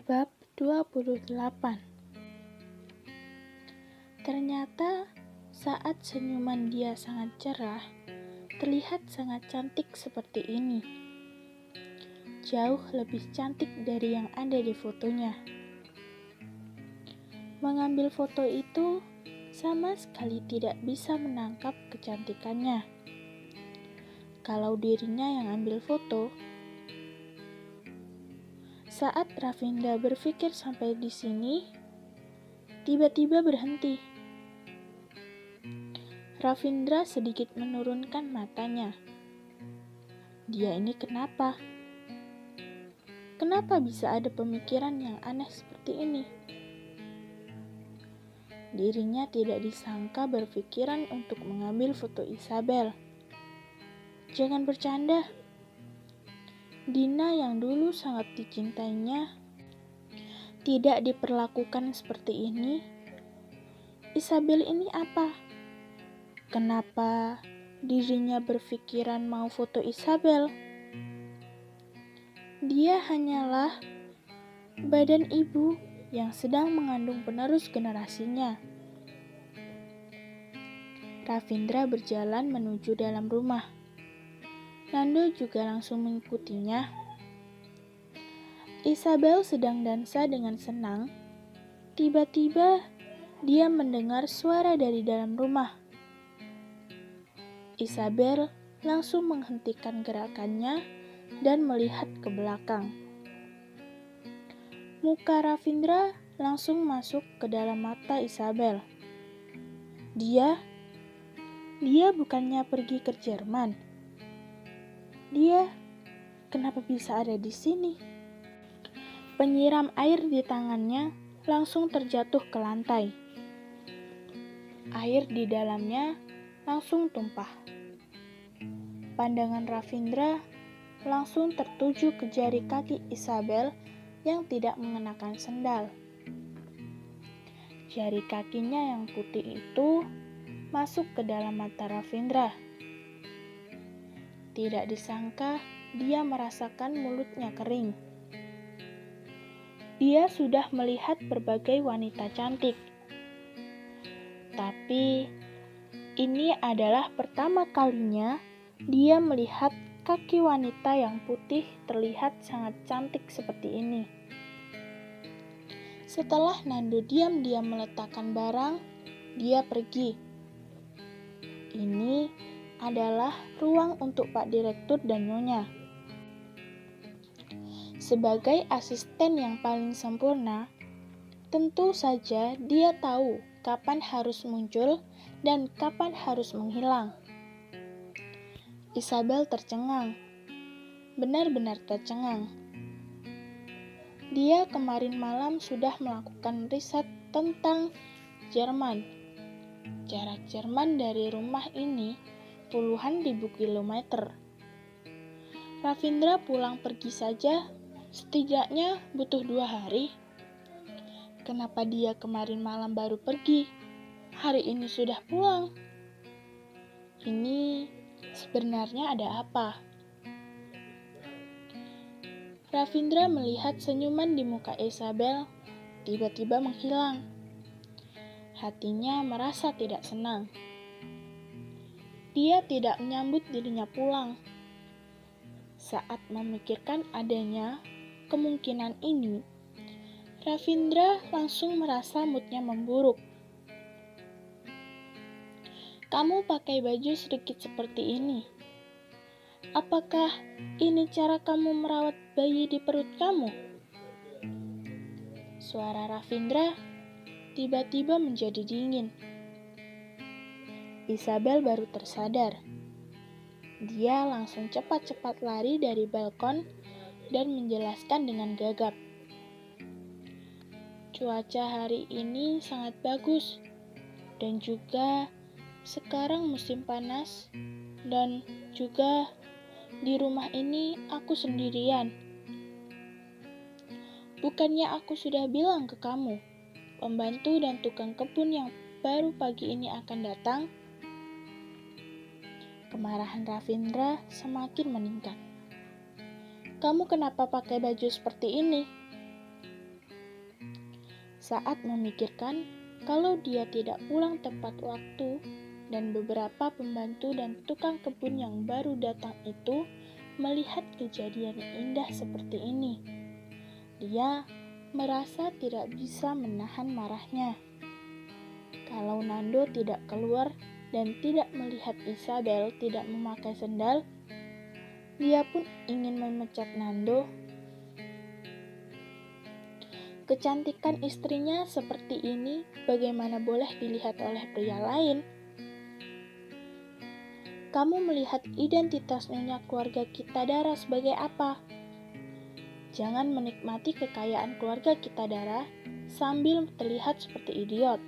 Bab 28. Ternyata saat senyuman dia sangat cerah, terlihat sangat cantik seperti ini. Jauh lebih cantik dari yang ada di fotonya. Mengambil foto itu sama sekali tidak bisa menangkap kecantikannya. Kalau dirinya yang ambil foto. Saat Ravindra berpikir sampai di sini, tiba-tiba berhenti. Ravindra sedikit menurunkan matanya. Dia ini kenapa? Kenapa bisa ada pemikiran yang aneh seperti ini? Dirinya tidak disangka berpikiran untuk mengambil foto Isabel. Jangan bercanda. Dina yang dulu sangat dicintainya tidak diperlakukan seperti ini. Isabel ini apa? Kenapa dirinya berpikiran mau foto Isabel? Dia hanyalah badan ibu yang sedang mengandung penerus generasinya. Ravindra berjalan menuju dalam rumah. Nando juga langsung mengikutinya. Isabel sedang dansa dengan senang. Tiba-tiba dia mendengar suara dari dalam rumah. Isabel langsung menghentikan gerakannya dan melihat ke belakang. Muka Ravindra langsung masuk ke dalam mata Isabel. Dia bukannya pergi ke Jerman. Dia kenapa bisa ada di sini? Penyiram air di tangannya langsung terjatuh ke lantai. Air di dalamnya langsung tumpah. Pandangan Ravindra langsung tertuju ke jari kaki Isabel yang tidak mengenakan sendal. Jari kakinya yang putih itu masuk ke dalam mata Ravindra. Tidak disangka dia merasakan mulutnya kering. Dia sudah melihat berbagai wanita cantik. Tapi ini adalah pertama kalinya dia melihat kaki wanita yang putih terlihat sangat cantik seperti ini. Setelah Nando diam-diam meletakkan barang, dia pergi. Ini adalah ruang untuk Pak Direktur dan Nyonya. Sebagai asisten yang paling sempurna, tentu saja dia tahu kapan harus muncul dan kapan harus menghilang. Isabel tercengang, benar-benar tercengang. Dia kemarin malam sudah melakukan riset tentang Jerman. Jarak Jerman dari rumah ini puluhan ribu kilometer. Ravindra pulang pergi saja setidaknya butuh 2 hari. Kenapa dia kemarin malam baru pergi? Hari ini sudah pulang. Ini sebenarnya ada apa? Ravindra melihat senyuman di muka Isabel tiba-tiba menghilang. Hatinya merasa tidak senang. Dia tidak menyambut dirinya pulang. Saat memikirkan adanya kemungkinan ini, Ravindra langsung merasa moodnya memburuk. Kamu pakai baju sedikit seperti ini. Apakah ini cara kamu merawat bayi di perut kamu? Suara Ravindra tiba-tiba menjadi dingin. Isabel baru tersadar. Dia langsung cepat-cepat lari dari balkon dan menjelaskan dengan gagap. Cuaca hari ini sangat bagus dan juga sekarang musim panas dan juga di rumah ini aku sendirian. Bukannya aku sudah bilang ke kamu, pembantu dan tukang kebun yang baru pagi ini akan datang? Kemarahan Ravindra semakin meningkat. Kamu kenapa pakai baju seperti ini? saat memikirkan kalau dia tidak pulang tepat waktu dan beberapa pembantu dan tukang kebun yang baru datang itu melihat kejadian indah seperti ini. Dia merasa tidak bisa menahan marahnya. Kalau Nando tidak keluar dan tidak melihat Isabel tidak memakai sendal, dia pun ingin memecat Nando. Kecantikan istrinya seperti ini bagaimana boleh dilihat oleh pria lain? Kamu melihat identitas nyonya keluarga Kitadara sebagai apa? Jangan menikmati kekayaan keluarga Kitadara sambil terlihat seperti idiot.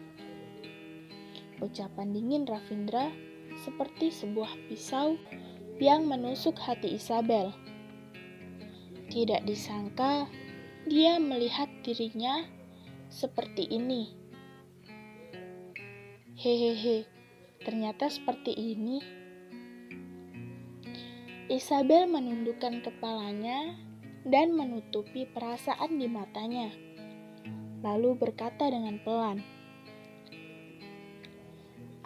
Ucapan dingin Ravindra seperti sebuah pisau yang menusuk hati Isabel. Tidak disangka dia melihat dirinya seperti ini. Hehehe, ternyata seperti ini. Isabel menundukkan kepalanya dan menutupi perasaan di matanya, lalu berkata dengan pelan,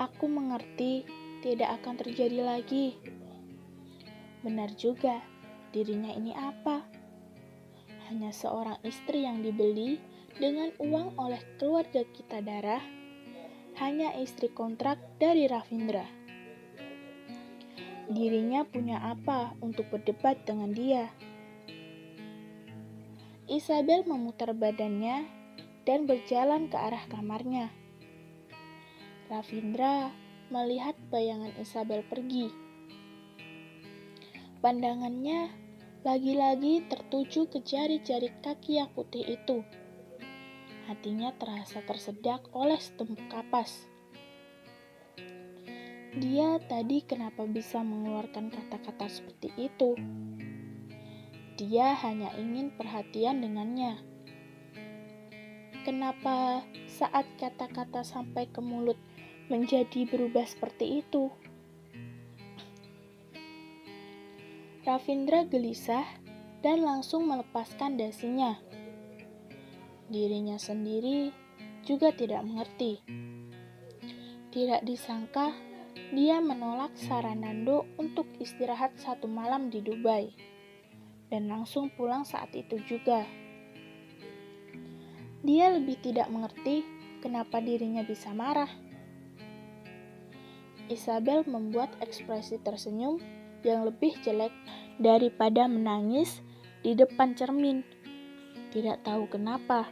"Aku mengerti tidak akan terjadi lagi." Benar juga, dirinya ini apa? Hanya seorang istri yang dibeli dengan uang oleh keluarga Kitadara, hanya istri kontrak dari Ravindra. Dirinya punya apa untuk berdebat dengan dia? Isabel memutar badannya dan berjalan ke arah kamarnya. Ravindra melihat bayangan Isabel pergi. Pandangannya lagi-lagi tertuju ke jari-jari kaki yang putih itu. Hatinya terasa tersedak oleh setumpuk kapas. Dia tadi kenapa bisa mengeluarkan kata-kata seperti itu? Dia hanya ingin perhatian dengannya. Kenapa saat kata-kata sampai ke mulut menjadi berubah seperti itu? Ravindra gelisah dan langsung melepaskan dasinya. Dirinya sendiri juga tidak mengerti. Tidak disangka, dia menolak saran Nando untuk istirahat 1 malam di Dubai dan langsung pulang saat itu juga. Dia lebih tidak mengerti kenapa dirinya bisa marah. Isabel membuat ekspresi tersenyum yang lebih jelek daripada menangis di depan cermin. Tidak tahu kenapa,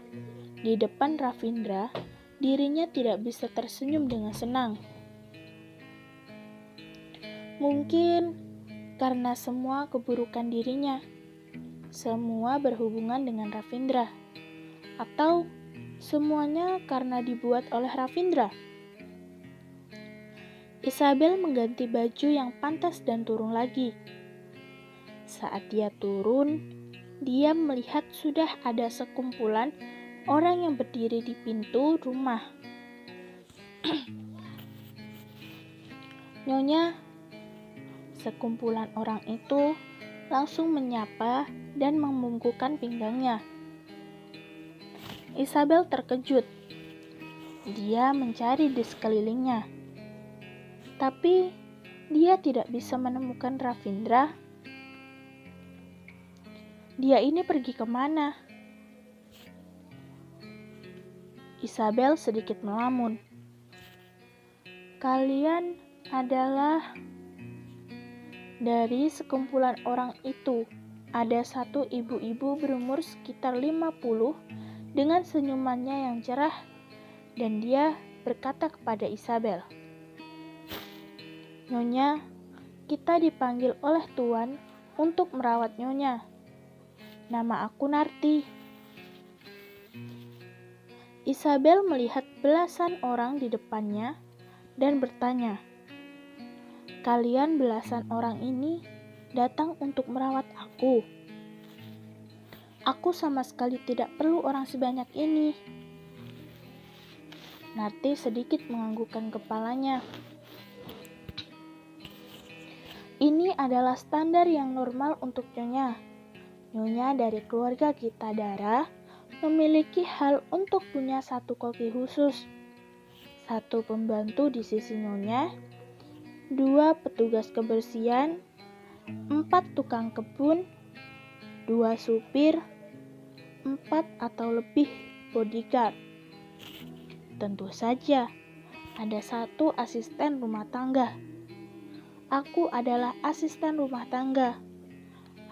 di depan Ravindra, dirinya tidak bisa tersenyum dengan senang. Mungkin karena semua keburukan dirinya, semua berhubungan dengan Ravindra, atau semuanya karena dibuat oleh Ravindra. Isabel mengganti baju yang pantas dan turun lagi. Saat dia turun, dia melihat sudah ada sekumpulan orang yang berdiri di pintu rumah. "Nyonya," sekumpulan orang itu langsung menyapa dan membungkukkan pinggangnya. Isabel terkejut. Dia mencari di sekelilingnya, tapi dia tidak bisa menemukan Ravindra. Dia ini pergi kemana? Isabel sedikit melamun. "Kalian adalah..." Dari sekumpulan orang itu, ada satu ibu-ibu berumur sekitar 50 dengan senyumannya yang cerah, dan dia berkata kepada Isabel, "Nyonya, kita dipanggil oleh Tuan untuk merawat Nyonya. Nama aku Narti." Isabel melihat belasan orang di depannya dan bertanya, "Kalian belasan orang ini datang untuk merawat aku? Aku sama sekali tidak perlu orang sebanyak ini." Narti sedikit menganggukkan kepalanya. "Ini adalah standar yang normal untuk Nyonya. Nyonya dari keluarga Kitadara memiliki hal untuk punya satu koki khusus, satu pembantu di sisi Nyonya, 2 petugas kebersihan, 4 tukang kebun, 2 supir, 4 atau lebih bodyguard. Tentu saja, ada 1 asisten rumah tangga. Aku adalah asisten rumah tangga.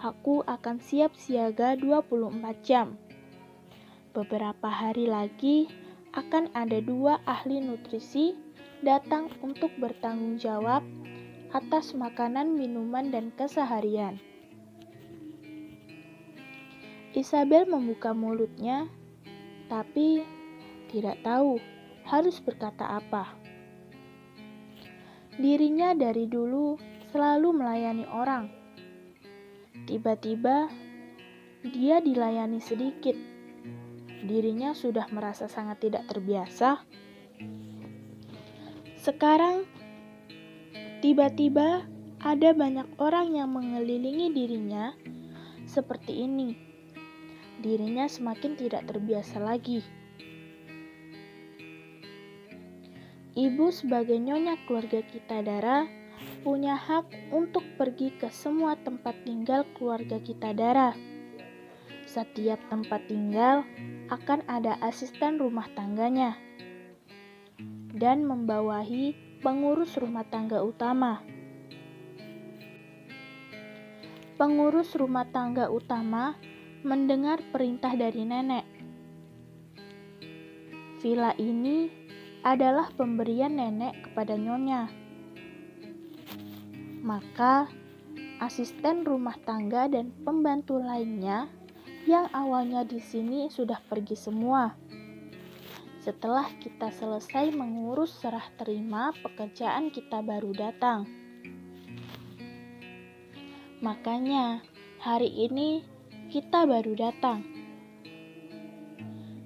Aku akan siap siaga 24 jam. Beberapa hari lagi akan ada 2 ahli nutrisi datang untuk bertanggung jawab atas makanan, minuman, dan keseharian. Isabel membuka mulutnya, tapi tidak tahu harus berkata apa. Dirinya dari dulu selalu melayani orang. Tiba-tiba, dia dilayani sedikit. Dirinya sudah merasa sangat tidak terbiasa. Sekarang, tiba-tiba ada banyak orang yang mengelilingi dirinya seperti ini. Dirinya semakin tidak terbiasa lagi. Ibu sebagai nyonya keluarga Kitadara punya hak untuk pergi ke semua tempat tinggal keluarga Kitadara. Setiap tempat tinggal akan ada asisten rumah tangganya dan membawahi pengurus rumah tangga utama. Pengurus rumah tangga utama mendengar perintah dari nenek. Villa ini adalah pemberian nenek kepada nyonya. Maka, asisten rumah tangga dan pembantu lainnya yang awalnya di sini sudah pergi semua. Setelah kita selesai mengurus serah terima pekerjaan, kita baru datang. Makanya, hari ini kita baru datang.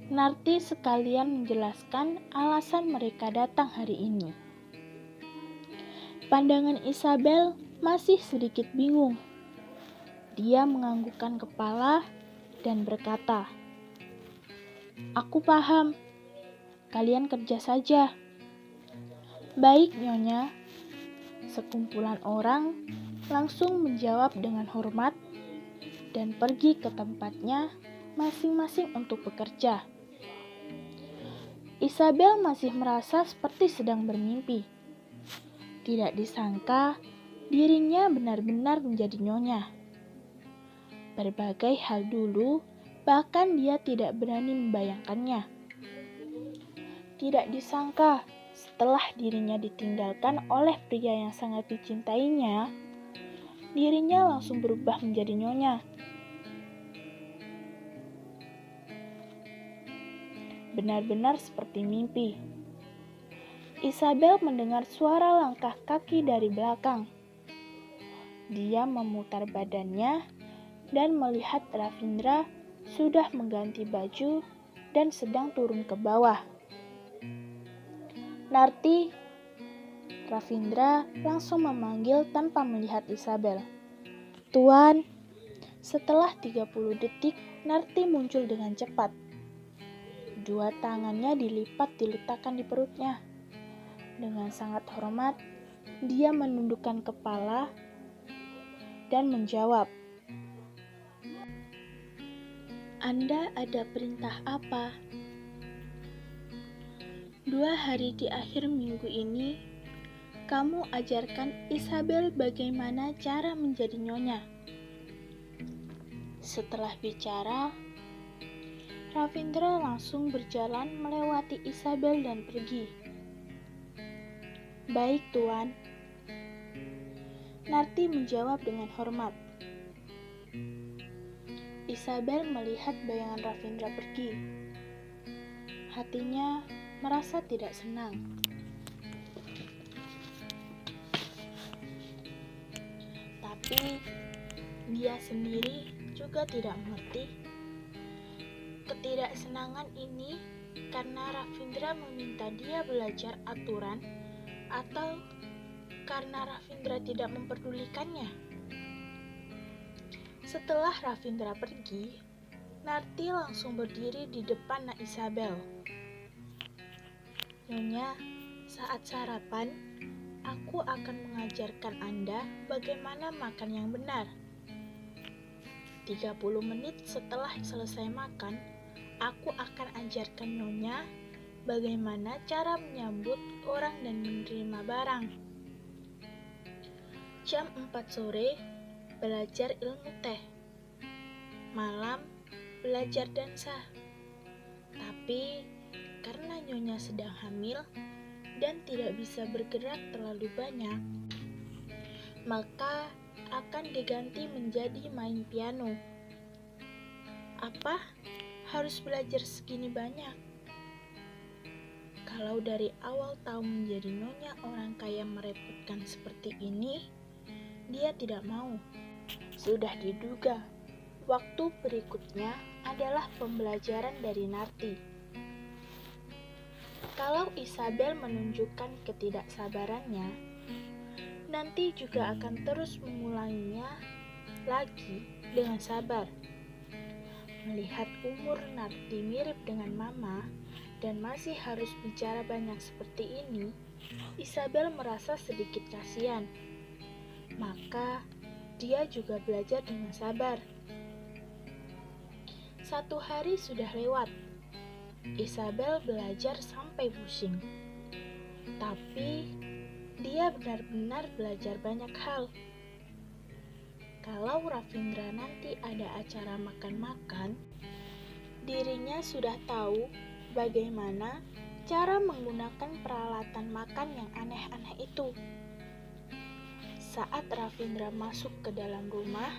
Narti sekalian menjelaskan alasan mereka datang hari ini. Pandangan Isabel masih sedikit bingung. Dia menganggukkan kepala dan berkata, "Aku paham. Kalian kerja saja." "Baik, Nyonya." Sekumpulan orang langsung menjawab dengan hormat dan pergi ke tempatnya masing-masing untuk bekerja. Isabel masih merasa seperti sedang bermimpi. Tidak disangka dirinya benar-benar menjadi nyonya. Berbagai hal dulu, bahkan dia tidak berani membayangkannya. Tidak disangka setelah dirinya ditinggalkan oleh pria yang sangat dicintainya, dirinya langsung berubah menjadi nyonya. Benar-benar seperti mimpi. Isabel mendengar suara langkah kaki dari belakang. Dia memutar badannya dan melihat Ravindra sudah mengganti baju dan sedang turun ke bawah. "Narti," Ravindra langsung memanggil tanpa melihat Isabel. "Tuan." Setelah 30 detik, Narti muncul dengan cepat. 2 tangannya dilipat diletakkan di perutnya. Dengan sangat hormat, dia menundukkan kepala dan menjawab, "Anda ada perintah apa?" 2 hari di akhir minggu ini, kamu ajarkan Isabel bagaimana cara menjadi nyonya. Setelah bicara, Ravindra langsung berjalan melewati Isabel dan pergi. "Baik, Tuan." Narti menjawab dengan hormat. Isabel melihat bayangan Ravindra pergi. Hatinya merasa tidak senang. Tapi dia sendiri juga tidak mengerti. Ketidaksenangan ini karena Ravindra meminta dia belajar aturan atau karena Ravindra tidak memperdulikannya. Setelah Ravindra pergi, Narti langsung berdiri di depan Nak Isabel. "Nyonya, saat sarapan, aku akan mengajarkan Anda bagaimana makan yang benar. 30 menit setelah selesai makan, aku akan ajarkan Nyonya bagaimana cara menyambut orang dan menerima barang. Jam 4 sore, belajar ilmu teh. Malam, belajar dansa. Tapi, karena Nyonya sedang hamil dan tidak bisa bergerak terlalu banyak, maka akan diganti menjadi main piano." "Apa? Harus belajar segini banyak?" "Kalau dari awal tahu menjadi nyonya orang kaya merepotkan seperti ini, dia tidak mau." Sudah diduga, waktu berikutnya adalah pembelajaran dari Narti. Kalau Isabel menunjukkan ketidaksabarannya, nanti juga akan terus mengulanginya lagi dengan sabar. Melihat umur Narti mirip dengan Mama dan masih harus bicara banyak seperti ini, Isabel merasa sedikit kasihan. Maka dia juga belajar dengan sabar. 1 hari sudah lewat. Isabel belajar sampai pusing. Tapi dia benar-benar belajar banyak hal. Kalau Ravindra nanti ada acara makan-makan, dirinya sudah tahu bagaimana cara menggunakan peralatan makan yang aneh-aneh itu. Saat Ravindra masuk ke dalam rumah,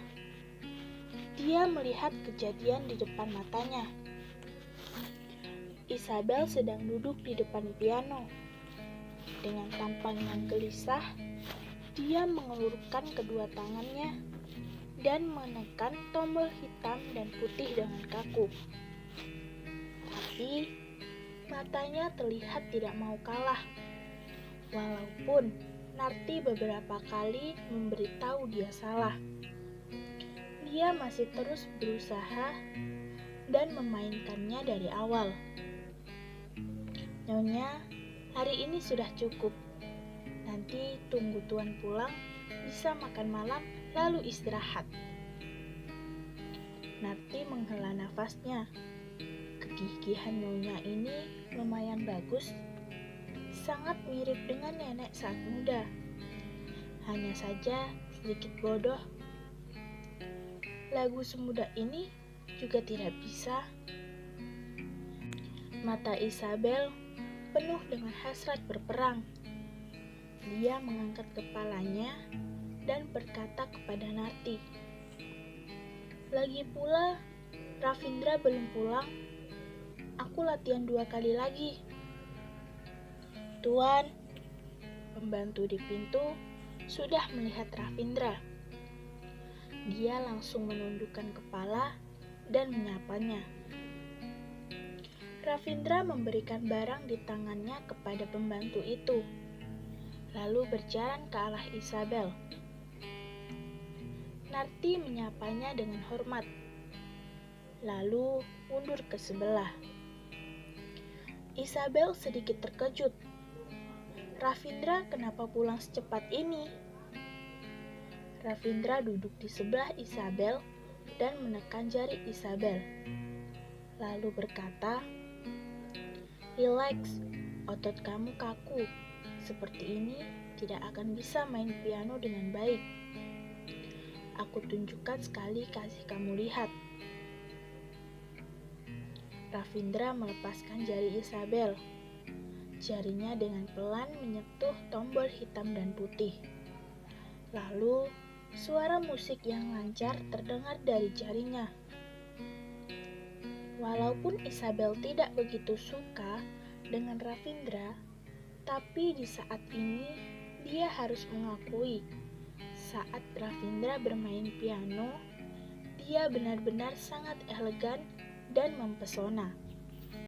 dia melihat kejadian di depan matanya. Isabel sedang duduk di depan piano. Dengan tampang yang gelisah, dia mengelurkan kedua tangannya dan menekan tombol hitam dan putih dengan kaku. Tapi, matanya terlihat tidak mau kalah. Walaupun Narti beberapa kali memberitahu dia salah, dia masih terus berusaha dan memainkannya dari awal. "Nyonya, hari ini sudah cukup. Nanti tunggu Tuan pulang, bisa makan malam lalu istirahat." Narti menghela nafasnya. Kegigihan Nyonya ini lumayan bagus. Sangat mirip dengan nenek saat muda. Hanya saja sedikit bodoh. Lagu semudah ini juga tidak bisa. Mata Isabel penuh dengan hasrat berperang. Dia mengangkat kepalanya dan berkata kepada Narti, "Lagi pula, Ravindra belum pulang. Aku latihan 2 kali lagi." "Tuan," pembantu di pintu sudah melihat Ravindra. Dia langsung menundukkan kepala dan menyapanya. Ravindra memberikan barang di tangannya kepada pembantu itu, lalu berjalan ke arah Isabel. Narti menyapanya dengan hormat, lalu mundur ke sebelah. Isabel sedikit terkejut. "Ravindra kenapa pulang secepat ini?" Ravindra duduk di sebelah Isabel dan menekan jari Isabel, lalu berkata, "Relax, otot kamu kaku. Seperti ini tidak akan bisa main piano dengan baik. Aku tunjukkan sekali kasih kamu lihat." Ravindra melepaskan jari Isabel. Jarinya dengan pelan menyentuh tombol hitam dan putih. Lalu, suara musik yang lancar terdengar dari jarinya. Walaupun Isabel tidak begitu suka dengan Ravindra, tapi di saat ini dia harus mengakui, saat Ravindra bermain piano, dia benar-benar sangat elegan dan mempesona.